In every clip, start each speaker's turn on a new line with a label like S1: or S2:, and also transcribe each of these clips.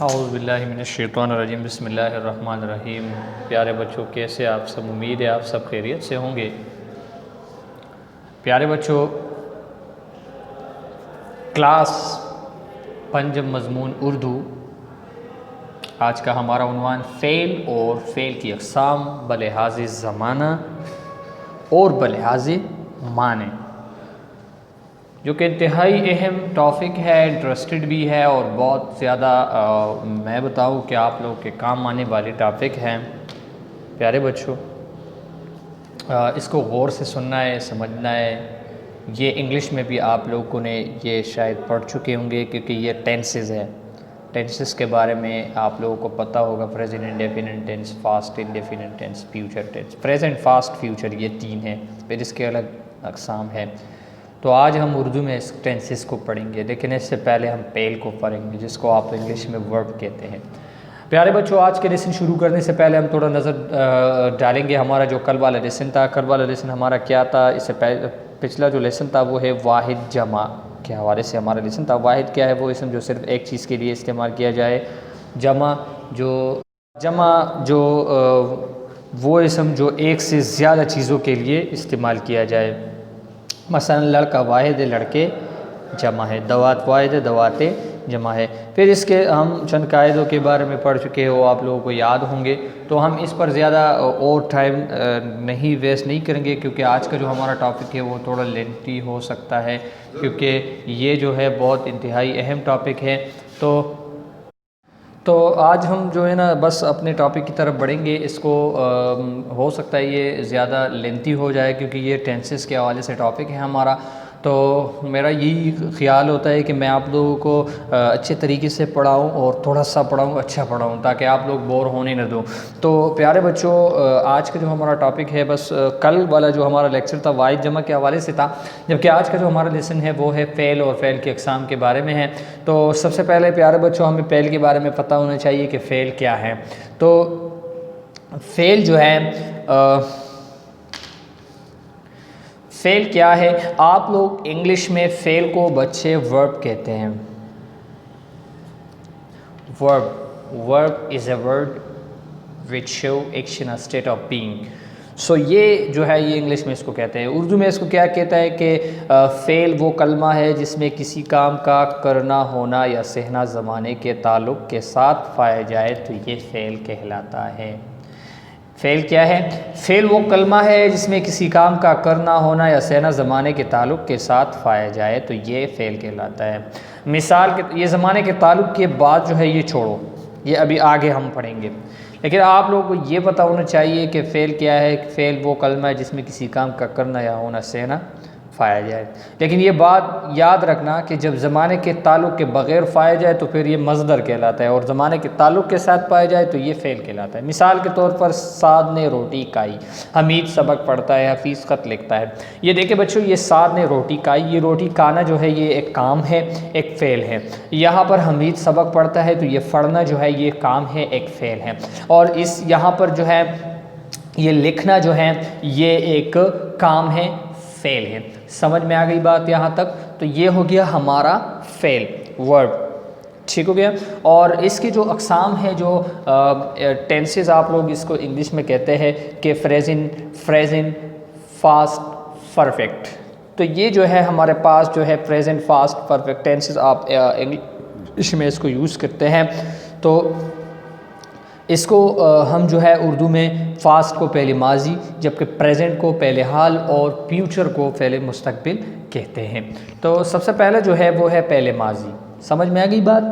S1: اعوذ باللہ من الشیطان الرجیم، بسم اللہ الرحمن الرحیم۔ پیارے بچوں، کیسے آپ سب؟ امید ہے آپ سب خیریت سے ہوں گے۔ پیارے بچوں، کلاس پنجم مضمون اردو، آج کا ہمارا عنوان فعل اور فعل کی اقسام بلحاظ زمانہ اور بلحاظ معنی، جو کہ انتہائی اہم ٹاپک ہے، انٹرسٹڈ بھی ہے اور بہت زیادہ میں بتاؤں کہ آپ لوگ کے کام آنے والے ٹاپک ہیں۔ پیارے بچوں، اس کو غور سے سننا ہے، سمجھنا ہے۔ یہ انگلش میں بھی آپ لوگوں نے یہ شاید پڑھ چکے ہوں گے، کیونکہ یہ ٹینسز ہے۔ ٹینسز کے بارے میں آپ لوگوں کو پتہ ہوگا، present indefinite tense, past indefinite tense, future tense. Present, past, future, یہ تین ہیں، پھر اس کے الگ اقسام ہیں۔ تو آج ہم اردو میں اس ٹینسز کو پڑھیں گے، لیکن اس سے پہلے ہم فعل کو پڑھیں گے، جس کو آپ انگلش میں ورب کہتے ہیں۔ پیارے بچوں، آج کے لیسن شروع کرنے سے پہلے ہم تھوڑا نظر ڈالیں گے ہمارا جو کل والا لیسن تھا۔ کل والا لیسن ہمارا کیا تھا؟ اس سے پچھلا جو لیسن تھا وہ ہے واحد جمع کے حوالے سے ہمارا لیسن تھا۔ واحد کیا ہے؟ وہ اسم جو صرف ایک چیز کے لیے استعمال کیا جائے۔ جمع جو وہ اسم جو ایک سے زیادہ چیزوں کے لیے استعمال کیا جائے۔ مثلا لڑکا واحد ہے، لڑکے جمع ہے، دوات واحد ہے، دواتیں جمع ہے۔ پھر اس کے ہم چند قاعدوں کے بارے میں پڑھ چکے ہو، آپ لوگوں کو یاد ہوں گے، تو ہم اس پر زیادہ اور ٹائم نہیں ویسٹ نہیں کریں گے، کیونکہ آج کا جو ہمارا ٹاپک ہے وہ تھوڑا لینتھی ہو سکتا ہے، کیونکہ یہ جو ہے بہت انتہائی اہم ٹاپک ہے۔ تو آج ہم جو ہے نا بس اپنے ٹاپک کی طرف بڑھیں گے۔ اس کو ہو سکتا ہے یہ زیادہ لینتھی ہو جائے، کیونکہ یہ ٹینسز کے حوالے سے ٹاپک ہے ہمارا۔ تو میرا یہی خیال ہوتا ہے کہ میں آپ لوگوں کو اچھے طریقے سے پڑھاؤں اور تھوڑا سا پڑھاؤں، اچھا پڑھاؤں، تاکہ آپ لوگ بور ہونے نہ دوں۔ تو پیارے بچوں، آج کا جو ہمارا ٹاپک ہے، بس کل والا جو ہمارا لیکچر تھا واحد جمع کے حوالے سے تھا، جبکہ آج کا جو ہمارا لیسن ہے وہ ہے فعل اور فعل کی اقسام کے بارے میں ہے۔ تو سب سے پہلے پیارے بچوں، ہمیں فعل کے بارے میں پتہ ہونا چاہیے کہ فعل کیا ہے۔ تو فعل جو ہے، فعل کیا ہے؟ آپ لوگ انگلش میں فعل کو بچے ورب کہتے ہیں۔ Verb is a word which show action or state of being. So یہ جو ہے یہ انگلش میں اس کو کہتے ہیں۔ اردو میں اس کو کیا کہتا ہے کہ فعل وہ کلمہ ہے جس میں کسی کام کا کرنا، ہونا یا سہنا زمانے کے تعلق کے ساتھ پایا جائے تو یہ فعل کہلاتا ہے۔ فعل کیا ہے؟ فعل وہ کلمہ ہے جس میں کسی کام کا کرنا، ہونا یا سہنا زمانے کے تعلق کے ساتھ پایا جائے تو یہ فعل کہلاتا ہے۔ مثال کے یہ زمانے کے تعلق کے بعد جو ہے یہ چھوڑو، یہ ابھی آگے ہم پڑھیں گے، لیکن آپ لوگوں کو یہ پتہ ہونا چاہیے کہ فعل کیا ہے۔ فعل وہ کلمہ ہے جس میں کسی کام کا کرنا یا ہونا سہنا پایا جائے، لیکن یہ بات یاد رکھنا کہ جب زمانے کے تعلق کے بغیر پایا جائے تو پھر یہ مصدر کہلاتا ہے، اور زمانے کے تعلق کے ساتھ پایا جائے تو یہ فعل کہلاتا ہے۔ مثال کے طور پر سعد نے روٹی کھائی، حمید سبق پڑھتا ہے، حفیظ خط لکھتا ہے۔ یہ دیکھیں بچوں، یہ سعد نے روٹی کھائی، یہ روٹی کھانا جو ہے یہ ایک کام ہے، ایک فعل ہے۔ یہاں پر حمید سبق پڑھتا ہے تو یہ پڑھنا جو ہے یہ کام ہے، ایک فعل ہے، اور اس یہاں پر جو ہے یہ لکھنا جو ہے یہ ایک کام ہے، فعل ہے۔ سمجھ میں آ گئی بات یہاں تک؟ تو یہ ہو گیا ہمارا فعل، ورب، ٹھیک ہو گیا۔ اور اس کی جو اقسام ہے، جو ٹینسز آپ لوگ اس کو انگلش میں کہتے ہیں کہ پریزنٹ، فاسٹ، پرفیکٹ۔ تو یہ جو ہے ہمارے پاس جو ہے پریزنٹ، فاسٹ، پرفیکٹ ٹینسز آپ انگلش میں اس کو یوز کرتے ہیں۔ تو اس کو ہم جو ہے اردو میں فاسٹ کو پہلے ماضی، جبکہ پریزنٹ کو پہلے حال اور فیوچر کو پہلے مستقبل کہتے ہیں۔ تو سب سے پہلے جو ہے وہ ہے پہلے ماضی۔ سمجھ میں آ گئی بات؟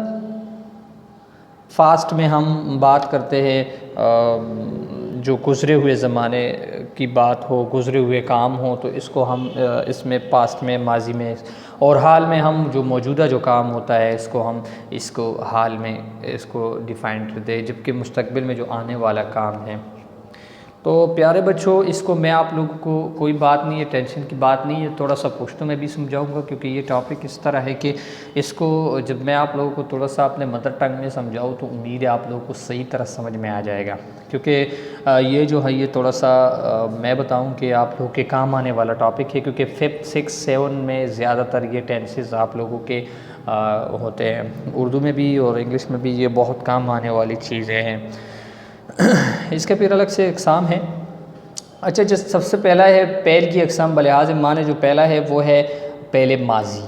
S1: فاسٹ میں ہم بات کرتے ہیں جو گزرے ہوئے زمانے کی بات ہو، گزرے ہوئے کام ہو، تو اس کو ہم اس میں پاسٹ میں، ماضی میں، اور حال میں ہم جو موجودہ جو کام ہوتا ہے اس کو حال میں اس کو ڈیفائن کرتے ہیں، جبکہ مستقبل میں جو آنے والا کام ہے۔ تو پیارے بچوں اس کو میں آپ لوگوں کو کوئی بات نہیں ہے، ٹینشن کی بات نہیں ہے، تھوڑا سا پشتو میں بھی سمجھاؤں گا کیونکہ یہ ٹاپک اس طرح ہے کہ اس کو جب میں آپ لوگوں کو تھوڑا سا اپنے مدر ٹنگ میں سمجھاؤں تو امید ہے آپ لوگوں کو صحیح طرح سمجھ میں آ جائے گا، کیونکہ یہ جو ہے یہ تھوڑا سا میں بتاؤں کہ آپ لوگوں کے کام آنے والا ٹاپک ہے، کیونکہ 5th 6th 7 میں زیادہ تر یہ ٹینسز آپ لوگوں کے ہوتے ہیں، اردو میں بھی اور انگلش میں بھی یہ بہت کام آنے والی چیزیں ہیں۔ اس کے پھر الگ سے اقسام ہیں۔ اچھا جو سب سے پہلا ہے فعل کی اقسام بلحاظ معنی، جو پہلا ہے وہ ہے فعل ماضی۔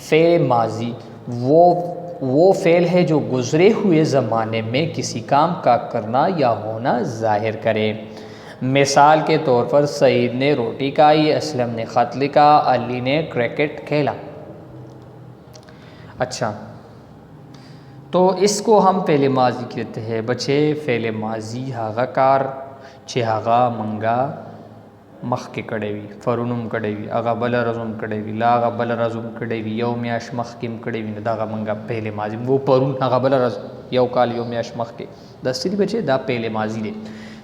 S1: فعل ماضی وہ فعل ہے جو گزرے ہوئے زمانے میں کسی کام کا کرنا یا ہونا ظاہر کرے۔ مثال کے طور پر سعید نے روٹی کھائی، اسلم نے خط لکھا، علی نے کرکٹ کھیلا۔ اچھا تو اس کو ہم فعل ماضی کہتے ہیں بچے۔ فعل ماضی ہاغا کار چھ ہاغا منگا مخ کے کڑے وی فرونم کڑے وی اغا بل رزم کڑے وی لا اغا بل رزم کڑے وی یو میاش مخ کیم کڑے وی دا غا منگا فعل ماضی وہ پرون اغا بل رز یو کال یو میاش مخ کے دستری بچے دا فعل ماضی دے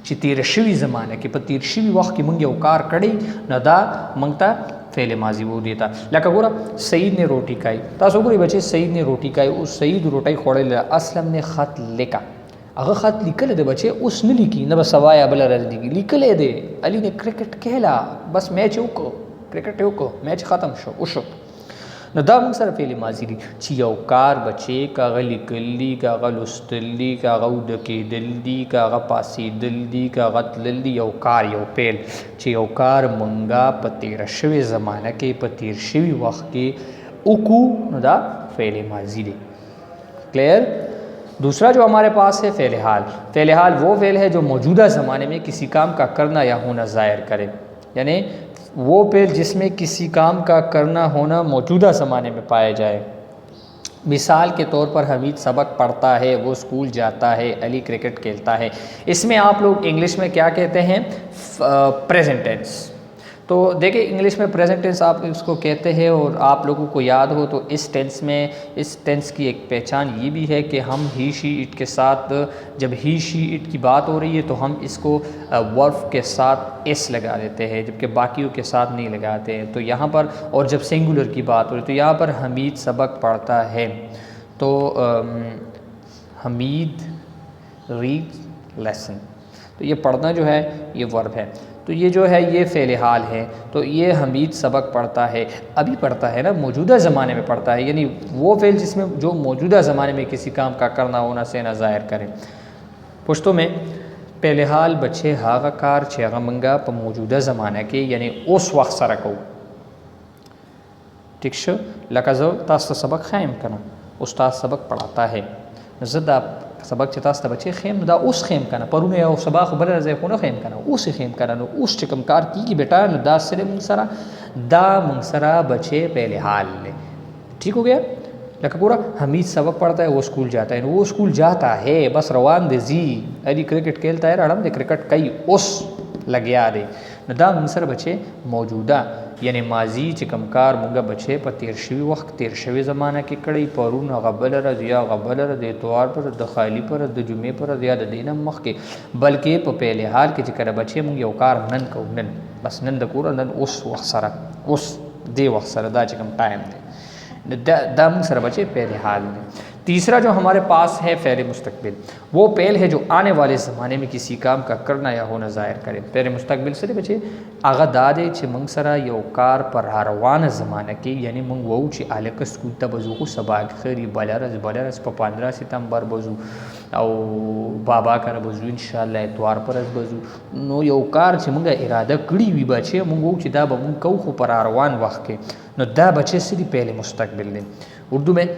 S1: چې تیر شوی زمانہ کې په تیر شوی وخت کې مونږ یو کار کړی نه دا مونږ ته فعل ماضی وو دیتا. لکه ګوره سعید نے روٹی کھائی، تاسو ګورئ بچي سعید نے روٹی کھائی، اوس سعید روٹی خوړلې، اسلم نے خط لیکا، هغه خط لیکل دی بچي، اوس نه لیکي، نه به سبا یا بل ورځ لیکي، لیکل دی. علی نے کرکٹ کھیلا، بس میچ وکړو، کرکٹ وکړو، میچ ختم شو وشو. نو دا موږ سره فعل ماضي دي چې یو کار بچي کاغه لیکل دي، کاغه لوستل دي، کاغه وده کېدل دي، کاغه پاسېدل دي، کاغه تلل دي، یو کار یو فعل چې یو کار مونږه په تېره شوې زمانه کې په تېر شوي وخت کې وکړو نو دا فعل ماضي دی. کلیئر؟ دوسرا جو ہمارے پاس ہے فعل حال. فعل حال وہ فعل ہے جو موجودہ زمانے میں کسی کام کا کرنا یا ہونا ظاہر کرے، یعنی وہ فعل جس میں کسی کام کا کرنا ہونا موجودہ زمانے میں پایا جائے. مثال کے طور پر حمید سبق پڑھتا ہے، وہ اسکول جاتا ہے، علی کرکٹ کھیلتا ہے. اس میں آپ لوگ انگلش میں کیا کہتے ہیں؟ Present tense. تو دیکھیں انگلش میں پریزنٹ ٹینس آپ اس کو کہتے ہیں، اور آپ لوگوں کو یاد ہو تو اس ٹینس میں اس ٹینس کی ایک پہچان یہ بھی ہے کہ ہم ہی شی اٹ کے ساتھ جب ہی شی اٹ کی بات ہو رہی ہے تو ہم اس کو ورب کے ساتھ ایس لگا دیتے ہیں، جبکہ باقیوں کے ساتھ نہیں لگاتے ہیں. تو یہاں پر اور جب سنگولر کی بات ہو رہی ہے تو یہاں پر حمید سبق پڑھتا ہے تو حمید ریڈ لیسن. تو یہ پڑھنا جو ہے یہ ورب ہے، تو یہ جو ہے یہ فعل حال ہے. تو یہ حمید سبق پڑھتا ہے، ابھی پڑھتا ہے نا، موجودہ زمانے میں پڑھتا ہے، یعنی وہ فعل جس میں جو موجودہ زمانے میں کسی کام کا کرنا ہونا سے نہ ظاہر کریں. پشتو میں فعل حال بچے هغه کار چې هغه منګه په موجوده زمانه کې یعنی اوس وخت سره کوو. ٹھیک شو؟ لکه زه تاسو ته سبق خایم کنه، استاد سبق پڑھاتا ہے، زه دا سبق چې تاسو ته بچي خیم دا اوس خیم کنه، پرونه او سبا خو بل ځای خو نه خیم کنه، اوس خیم کنه. نو اوس چې کوم کار کیږي بیٹا نو دا سره مونږ سره دا مونږ سره بچي فعل حال لے. ٹھیک ہو گیا؟ لکه ګوره حمید سبق پڑھتا ہے، وہ اسکول جاتا ہے، وہ اسکول جاتا ہے بس روان دی زی. علی کرکٹ کھیلتا ہے، رڑم دے کرکٹ کئی اوس لگیا دی. نو دا مونږ سره بچي موجوده یعنی ماضی چې کوم کار مونږه بچي په تیر شوي وخت تیر شوي زمانه کې کړی، پرون هغه بله ورځ یا هغه بله ورځ د اتوار پر د خالی پر د جمعې پر یا د دې نه مخکې، بلکې په فعل حال کې چې کله بچي مونږ یو کار نن کوو، نن بس نن د کوره نن اوس وخت سره اوس دې وخت سره دا چې کوم ټایم دی دا مونږ سره بچي فعل حال دی. تیسرا جو ہمارے پاس ہے فعل مستقبل، وہ فعل ہے جو آنے والے زمانے میں کسی کام کا کرنا یا ہونا ظاہر کرے. فعل مستقبل سره بچي هغه دا دی چې موږ سره یو کار پر روانه زمانه کې، یعنی موږ وو چې الک سکول ته بزو خو سبا خیری بلرز په 15 ستمبر بزو او بابا کنه بزو ان شاء الله اتوار پر از بزو. نو یو کار چې موږ اراده کړی وي بچي موږ وو چې دا به موږ کو خو پر روان وخت کې، نو دا بچي سری فعل مستقبل دی. اردو میں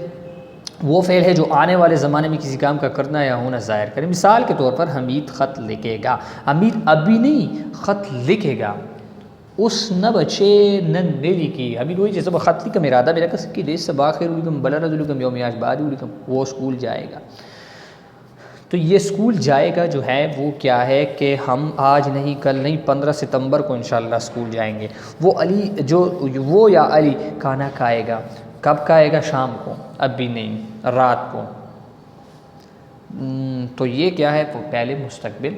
S1: وہ فعل ہے جو آنے والے زمانے میں کسی کام کا کرنا یا ہونا ظاہر کرے. مثال کے طور پر حمید خط لکھے گا، حمید ابھی نہیں خط لکھے گا، اس نہ بچے نن نے لکھی. حمید وہی جیسے خط لکھا ارادہ میرا کس کی دیش سے باخر لکھم بلا رض لکھم یوم آج بعد لکھم، وہ اسکول جائے گا. تو یہ اسکول جائے گا جو ہے وہ کیا ہے کہ ہم آج نہیں کل نہیں 15 ستمبر کو انشاءاللہ اسکول جائیں گے. وہ علی جو وہ یا علی کھانا کھائے گا، کب کھائے گا؟ شام کو، اب بھی نہیں رات کو. تو یہ کیا ہے؟ وہ پہلے مستقبل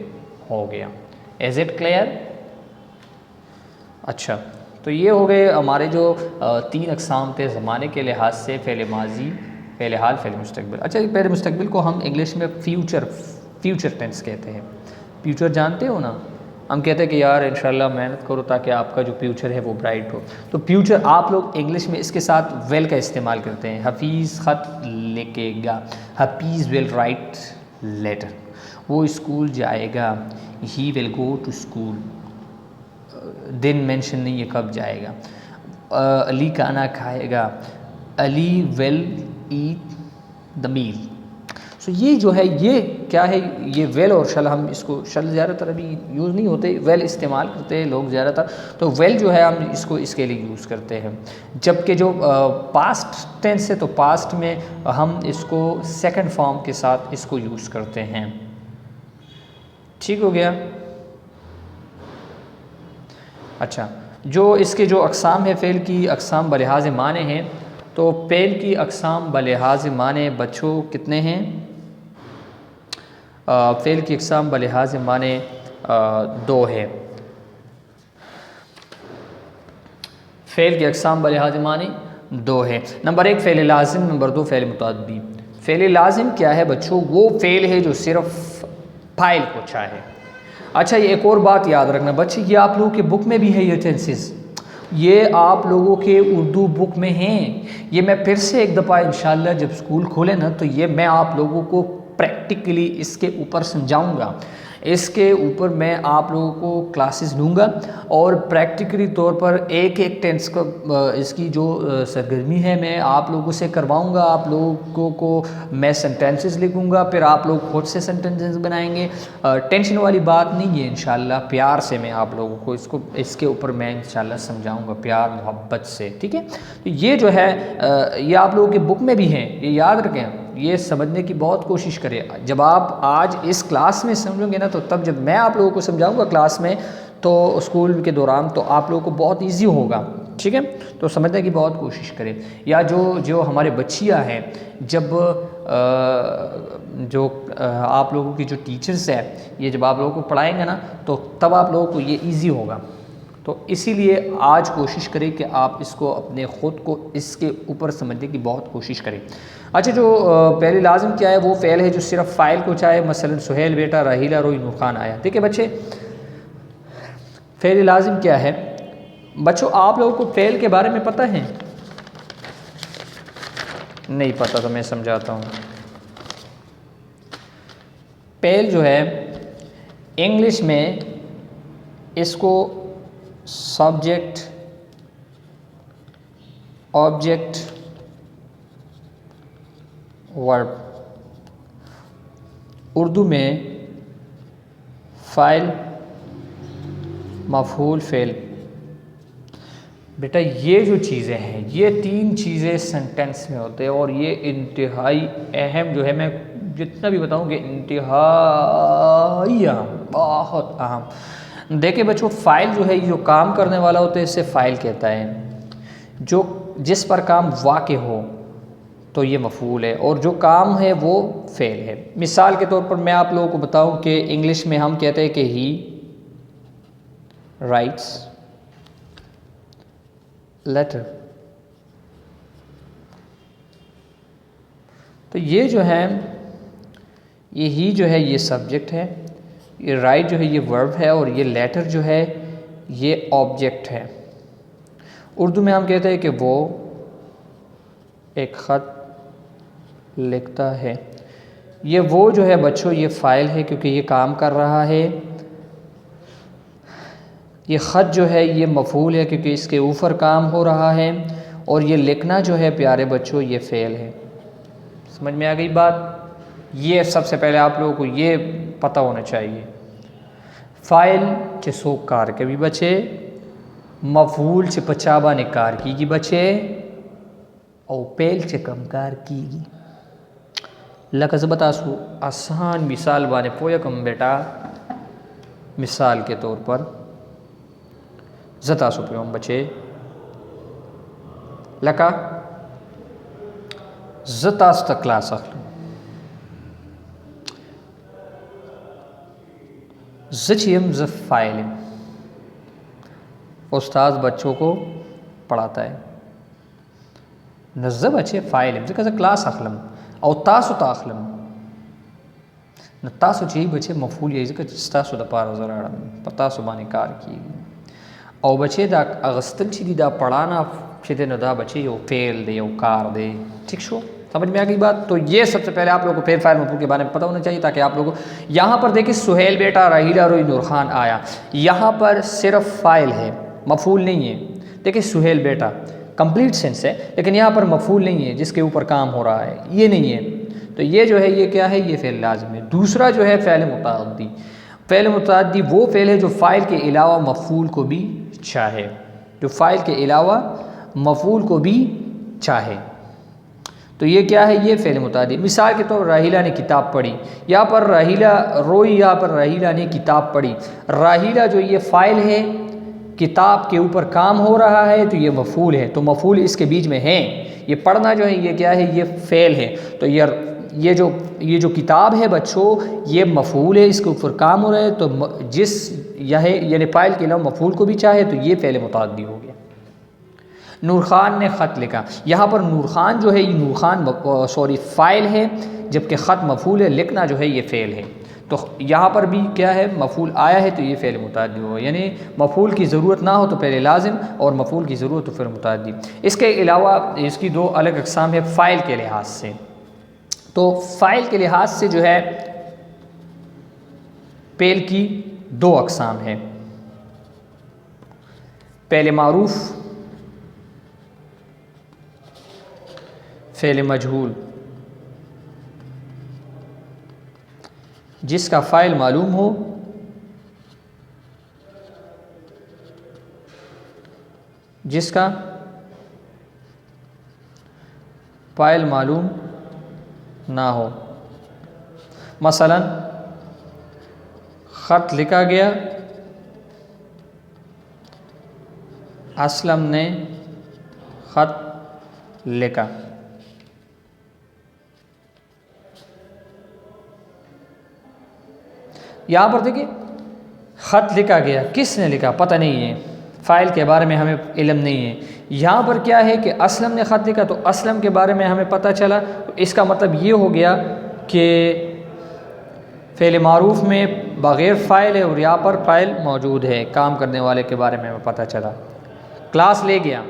S1: ہو گیا. Is it clear? اچھا، تو یہ ہو گئے ہمارے جو 3 اقسام تھے زمانے کے لحاظ سے، فعل ماضی، فعل حال، فعل مستقبل۔ اچھا، فعل مستقبل کو ہم انگلش میں فیوچر ٹینس کہتے ہیں۔ فیوچر جانتے ہو نا؟ ہم کہتے ہیں کہ یار انشاءاللہ محنت کرو تاکہ آپ کا جو فیوچر ہے وہ برائٹ ہو۔ تو فیوچر آپ لوگ انگلش میں اس کے ساتھ ویل کا استعمال کرتے ہیں۔ حفیظ خط لکھے گا، حفیظ ول رائٹ لیٹر۔ وہ اسکول جائے گا، he will go to school. دن مینشن نہیں ہے کب جائے گا۔ علی کھانا کھائے گا، علی ول ایٹ دا میل۔ سو یہ جو ہے یہ کیا ہے، یہ ویل اور شل، ہم اس کو شل زیادہ تر ابھی یوز نہیں ہوتے، ویل استعمال کرتے ہیں لوگ زیادہ تر۔ تو ویل جو ہے ہم اس کو اس کے لیے یوز کرتے ہیں۔ جبکہ جو پاسٹ ٹینس ہے تو پاسٹ میں ہم اس کو سیکنڈ فارم کے ساتھ اس کو یوز کرتے ہیں۔ ٹھیک ہو گیا؟ اچھا، جو اس کے جو اقسام ہے فعل کی اقسام بلحاظ معنی ہیں، تو فعل کی اقسام بلحاظ معنی بچوں کتنے ہیں؟ فعل کی اقسام بلحاظ معنی 2 ہے۔ فعل کی اقسام بلحاظ معنی 2 ہے۔ نمبر 1 فعل لازم، نمبر 2 فعل متعدی۔ فعل لازم کیا ہے بچوں؟ وہ فعل ہے جو صرف فاعل کو چاہے۔ اچھا، یہ ایک اور بات یاد رکھنا بچے، یہ آپ لوگوں کے بک میں بھی ہے یہ ٹینسز، یہ آپ لوگوں کے اردو بک میں ہیں۔ یہ میں پھر سے ایک دفعہ انشاءاللہ جب اسکول کھولے نا تو یہ میں آپ لوگوں کو پریکٹیکلی اس کے اوپر سمجھاؤں گا، اس کے اوپر میں آپ لوگوں کو کلاسز لوں گا اور پریکٹیکلی طور پر ایک ٹینس کا اس کی جو سرگرمی ہے میں آپ لوگوں سے کرواؤں گا۔ آپ لوگوں کو میں سنٹینسز لکھوں گا، پھر آپ لوگ خود سے سنٹینسز بنائیں گے۔ ٹینشن والی بات نہیں ہے، انشاءاللہ پیار سے میں آپ لوگوں کو اس کے اوپر میں انشاءاللہ سمجھاؤں گا، پیار محبت سے، ٹھیک ہے؟ تو یہ جو ہے یہ آپ لوگوں کے بک میں بھی ہیں، یہ یاد رکھیں، یہ سمجھنے کی بہت کوشش کریں۔ جب آپ آج اس کلاس میں سمجھیں گے نا تو تب جب میں آپ لوگوں کو سمجھاؤں گا کلاس میں تو اسکول کے دوران تو آپ لوگوں کو بہت ایزی ہوگا، ٹھیک ہے؟ تو سمجھنے کی بہت کوشش کریں۔ یا جو ہمارے بچیاں ہیں، جب جو آپ لوگوں کی جو ٹیچرز ہیں، یہ جب آپ لوگوں کو پڑھائیں گے نا تو تب آپ لوگوں کو یہ ایزی ہوگا۔ تو اسی لیے آج کوشش کریں کہ آپ اس کو اپنے خود کو اس کے اوپر سمجھنے کی بہت کوشش کریں۔ اچھا، جو فعل لازم کیا ہے؟ وہ فعل ہے جو صرف فاعل کو چاہے، مثلا سہیل بیٹا، راحیلہ روئی، نور خان آیا۔ ٹھیک ہے بچے؟ فعل لازم کیا ہے بچوں؟ آپ لوگوں کو فعل کے بارے میں پتہ ہے؟ نہیں پتہ تو میں سمجھاتا ہوں۔ فعل جو ہے انگلش میں اس کو سبجیکٹ، آبجیکٹ، ورب، اردو میں فاعل، مفعول، فعل۔ بیٹا یہ جو چیزیں ہیں، یہ 3 چیزیں سنٹینس میں ہوتے ہیں اور یہ انتہائی اہم جو ہے، میں جتنا بھی بتاؤں کہ انتہائی اہم، بہت اہم۔ دیکھیں بچوں، فاعل جو ہے جو کام کرنے والا ہوتا ہے اسے فاعل کہتا ہے، جو جس پر کام واقع ہو تو یہ مفعول ہے، اور جو کام ہے وہ فعل ہے۔ مثال کے طور پر میں آپ لوگوں کو بتاؤں کہ انگلش میں ہم کہتے ہیں کہ ہی رائٹس لیٹر، تو یہ جو ہے یہ ہی جو ہے یہ سبجیکٹ ہے، یہ رائٹ جو ہے یہ ورب ہے، اور یہ لیٹر جو ہے یہ آبجیکٹ ہے۔ اردو میں ہم کہتے ہیں کہ وہ ایک خط لکھتا ہے۔ یہ وہ جو ہے بچوں یہ فاعل ہے کیونکہ یہ کام کر رہا ہے۔ یہ خط جو ہے یہ مفعول ہے کیونکہ اس کے اوپر کام ہو رہا ہے، اور یہ لکھنا جو ہے پیارے بچوں یہ فعل ہے۔ سمجھ میں آ گئی بات؟ یہ سب سے پہلے آپ لوگوں کو یہ پتہ ہونا چاہیے۔ فاعل چے سوک کار کے بھی بچے، مفعول چے پچابا نے کار کی گی بچے، اور فعل چے کم کار کی گی۔ لکہ بتاسو آسان مثال بانے پویا کم بیٹا، مثال کے طور پر زتاسو پیوم بچے، لکہ زتاس تا کلاس اخلو، زچیم ز فائلم، استاذ بچوں کو پڑھاتا ہے. نزہ بچے فائلم ذکر کلاس اخلم او تاسو تاخلم، نہ تاسو چی بچے مفعول یی ذکر تاسو د پار زراړم پتاسو باندې کار کیږي. او بچے دا اغستل چی دی دا پڑھانا چی دی نو دا بچے یو فعل دی یو کار دی. ٹھیک شو، سمجھ میں آ گئی بات. تو یہ سب سے پہلے آپ لوگوں کو فعل فاعل مفعول کے بارے میں پتہ ہونا چاہیے تاکہ آپ لوگوں یہاں پر دیکھیں سہیل بیٹا راحیلہ روئی نور خان آیا، یہاں پر صرف فاعل ہے مفعول نہیں ہے. دیکھیں سہیل بیٹا کمپلیٹ سینس ہے لیکن یہاں پر مفعول نہیں ہے جس کے اوپر کام ہو رہا ہے، یہ نہیں ہے. تو یہ جو ہے یہ کیا ہے، یہ فعل لازم ہے. دوسرا جو ہے فعل متعدی. فعل متعدی وہ فعل ہے جو فاعل کے علاوہ مفعول کو بھی چاہے، جو فاعل کے علاوہ مفعول کو بھی چاہے. تو یہ کیا ہے، یہ فعل متعدی. مثال کے طور پر راحیلہ نے کتاب پڑھی، یہاں پر راحیلہ روئی، یہاں پر راحیلہ نے کتاب پڑھی. راحیلہ جو یہ فاعل ہے، کتاب کے اوپر کام ہو رہا ہے تو یہ مفعول ہے. تو مفعول اس کے بیچ میں ہے. یہ پڑھنا جو ہے یہ کیا ہے، یہ فعل ہے. تو یہ جو کتاب ہے بچوں یہ مفعول ہے، اس کے اوپر کام ہو رہا ہے. تو جس یعنی فاعل کے علاوہ مفعول کو بھی چاہے تو یہ فعل متعدی ہو گیا. نور خان نے خط لکھا، یہاں پر نور خان جو ہے یہ نور خان فاعل ہے جبکہ خط مفعول ہے، لکھنا جو ہے یہ فعل ہے. تو یہاں پر بھی کیا ہے، مفعول آیا ہے تو یہ فعل متعدی ہوگا. یعنی مفعول کی ضرورت نہ ہو تو پہلے لازم، اور مفعول کی ضرورت تو پھر متعدی. اس کے علاوہ اس کی دو الگ اقسام ہے فاعل کے لحاظ سے. تو فاعل کے لحاظ سے جو ہے فعل کی دو اقسام ہیں. پہلے معروف، فعل مجہول. جس کا فاعل معلوم ہو جس کا فاعل معلوم نہ ہو. مثلا خط لکھا گیا، اسلم نے خط لکھا. یہاں پر دیکھیں خط لکھا گیا، کس نے لکھا پتہ نہیں ہے، فاعل کے بارے میں ہمیں علم نہیں ہے. یہاں پر کیا ہے کہ اسلم نے خط لکھا تو اسلم کے بارے میں ہمیں پتہ چلا. تو اس کا مطلب یہ ہو گیا کہ فعل معروف میں بغیر فاعل ہے اور یہاں پر فاعل موجود ہے. کام کرنے والے کے بارے میں ہمیں پتہ چلا. کلاس لے گیا،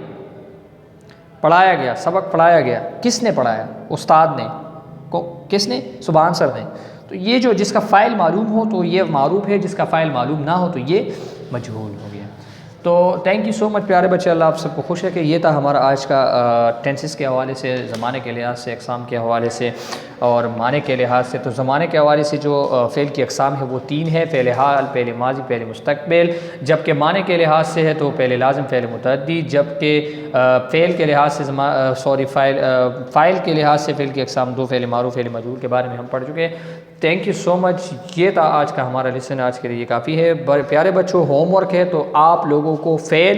S1: پڑھایا گیا، سبق پڑھایا گیا. کس نے پڑھایا؟ استاد نے. کس نے؟ سبحان سر نے. تو یہ جو جس کا فاعل معلوم ہو تو یہ معروف ہے، جس کا فاعل معلوم نہ ہو تو یہ مجہول ہو گیا. تو تھینک یو سو مچ پیارے بچے، اللہ آپ سب کو خوش ہے کہ یہ تھا ہمارا آج کا ٹینسز کے حوالے سے، زمانے کے لحاظ سے، اقسام کے حوالے سے اور معنی کے لحاظ سے. تو زمانے کے حوالے سے جو فعل کی اقسام ہے وہ 3 ہے، فعل حال، فعل ماضی، فعل مستقبل. جبکہ معنی کے لحاظ سے ہے تو فعل لازم، فعل متعدی. جبکہ فعل کے لحاظ سے فاعل کے لحاظ سے فعل کی اقسام 2، فعل معروف، فعل مجہول کے بارے میں ہم پڑھ چکے ہیں. تھینک یو سو مچ. یہ تھا آج کا ہمارا لیسن، آج کے لیے یہ کافی ہے. پیارے بچوں ہوم ورک ہے تو آپ لوگوں کو فعل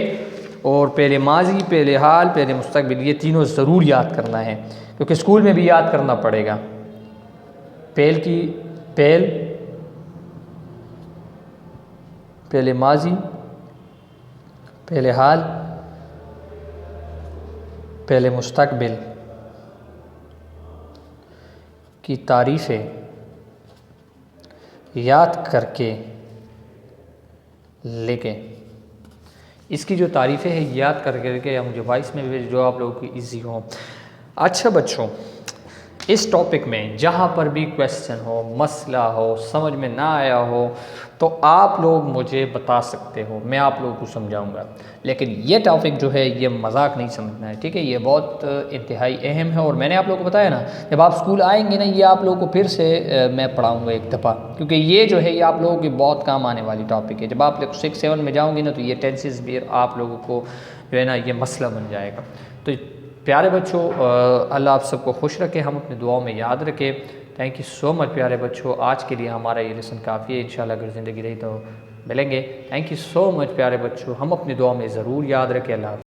S1: اور فعل ماضی، فعل حال، فعل مستقبل یہ تینوں ضرور یاد کرنا ہے کیونکہ اسکول میں بھی یاد کرنا پڑے گا. فعل ماضی، فعل حال، فعل مستقبل کی تعریفیں یاد کر کے لکھیں. اس کی جو تعریفیں ہیں یاد کر کے مجھے وائس میں بھی جو آپ لوگوں کی ایزی ہو. اچھا بچوں، اس ٹاپک میں جہاں پر بھی کویسچن ہو، مسئلہ ہو، سمجھ میں نہ آیا ہو تو آپ لوگ مجھے بتا سکتے ہو، میں آپ لوگوں کو سمجھاؤں گا. لیکن یہ ٹاپک جو ہے یہ مذاق نہیں سمجھنا ہے، ٹھیک ہے؟ یہ بہت انتہائی اہم ہے اور میں نے آپ لوگوں کو بتایا نا جب آپ اسکول آئیں گے نا یہ آپ لوگوں کو پھر سے میں پڑھاؤں گا ایک دفعہ، کیونکہ یہ جو ہے یہ آپ لوگوں کی بہت کام آنے والی ٹاپک ہے. جب آپ 6 7 میں جاؤں گے نا تو یہ ٹینسز بھی آپ لوگوں کو جو ہے نا یہ مسئلہ بن جائے گا. تو پیارے بچوں اللہ آپ سب کو خوش رکھے، ہم اپنے دعاؤں میں یاد رکھیں. تھینک یو سو مچ پیارے بچوں. آج کے لیے ہمارا یہ لیسن کافی ہے، انشاءاللہ اگر زندگی رہی تو ملیں گے. تھینک یو سو مچ پیارے بچوں، ہم اپنی دعاؤں میں ضرور یاد رکھیں. اللہ حافظ.